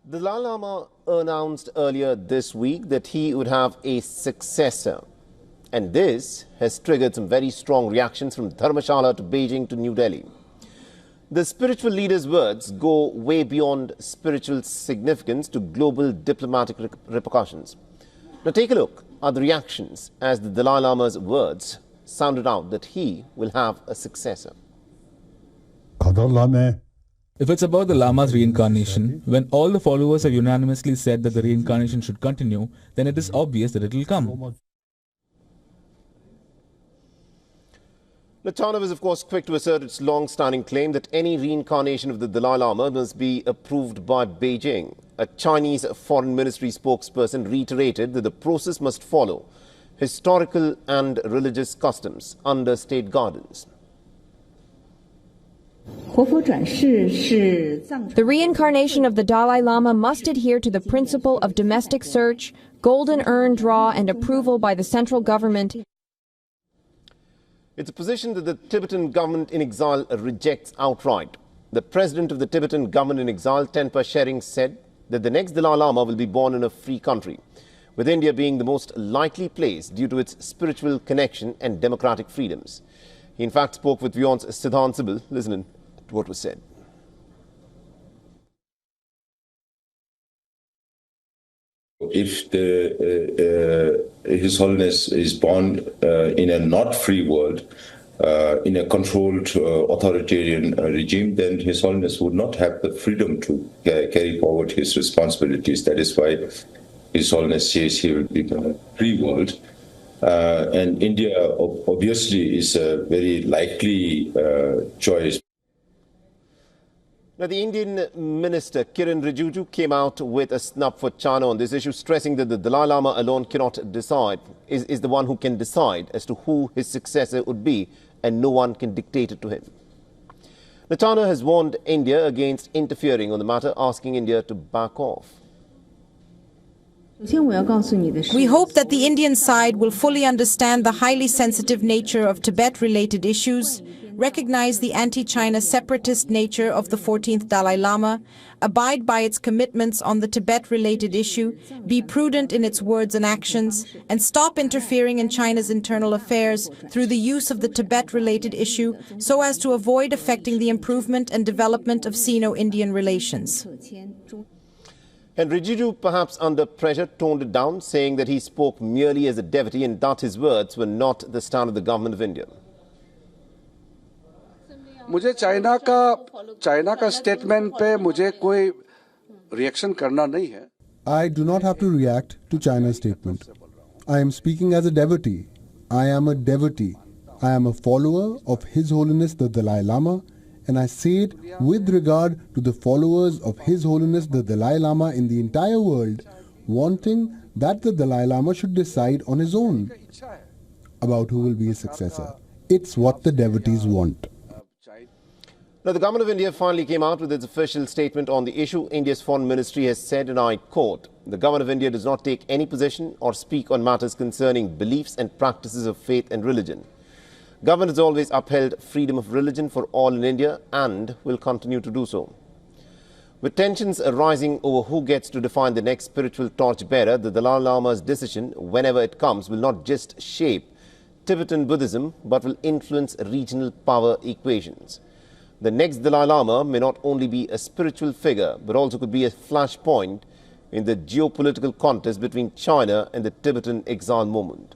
The Dalai Lama announced earlier this week that he would have a successor. And this has triggered some very strong reactions from Dharmashala to Beijing to New Delhi. The spiritual leader's words go way beyond spiritual significance to global diplomatic repercussions. Now take a look at the reactions as the Dalai Lama's words sounded out that he will have a successor. If it's about the Lama's reincarnation, when all the followers have unanimously said that the reincarnation should continue, then it is obvious that it will come. China was, of course, quick to assert its long-standing claim that any reincarnation of the Dalai Lama must be approved by Beijing. A Chinese Foreign Ministry spokesperson reiterated that the process must follow historical and religious customs under state guidance. The reincarnation of the Dalai Lama must adhere to the principle of domestic search, golden urn draw, and approval by the central government. It's a position that the Tibetan government in exile rejects outright. The president of the Tibetan government in exile, Tenpa Shering, said that the next Dalai Lama will be born in a free country, with India being the most likely place due to its spiritual connection and democratic freedoms. He in fact spoke with WION's Siddhant Sibil. Listen to what was said. If His Holiness is born in a not free world, in a controlled authoritarian regime, then His Holiness would not have the freedom to carry forward his responsibilities. That is why His Holiness says he will be in a free world. And India obviously is a very likely choice. Now, the Indian Minister Kiren Rijiju came out with a snub for China on this issue, stressing that the Dalai Lama alone cannot decide, is the one who can decide as to who his successor would be, and no one can dictate it to him. Now, China has warned India against interfering on the matter, asking India to back off. We hope that the Indian side will fully understand the highly sensitive nature of Tibet-related issues, recognize the anti-China separatist nature of the 14th Dalai Lama, abide by its commitments on the Tibet-related issue, be prudent in its words and actions, and stop interfering in China's internal affairs through the use of the Tibet-related issue so as to avoid affecting the improvement and development of Sino-Indian relations. And Rijiju, perhaps under pressure, toned it down, saying that he spoke merely as a devotee and that his words were not the stand of the government of India. मुझे China का statement पे मुझे कोई reaction करना नहीं है. I do not have to react to China's statement. I am speaking as a devotee. I am a devotee. I am a follower of His Holiness the Dalai Lama, and I say it with regard to the followers of His Holiness the Dalai Lama in the entire world, wanting that the Dalai Lama should decide on his own about who will be his successor. It's what the devotees want. Now, the government of India finally came out with its official statement on the issue. India's foreign ministry has said, and I quote, "The government of India does not take any position or speak on matters concerning beliefs and practices of faith and religion. Government has always upheld freedom of religion for all in India and will continue to do so." With tensions arising over who gets to define the next spiritual torchbearer, the Dalai Lama's decision, whenever it comes, will not just shape Tibetan Buddhism, but will influence regional power equations. The next Dalai Lama may not only be a spiritual figure, but also could be a flashpoint in the geopolitical contest between China and the Tibetan exile movement.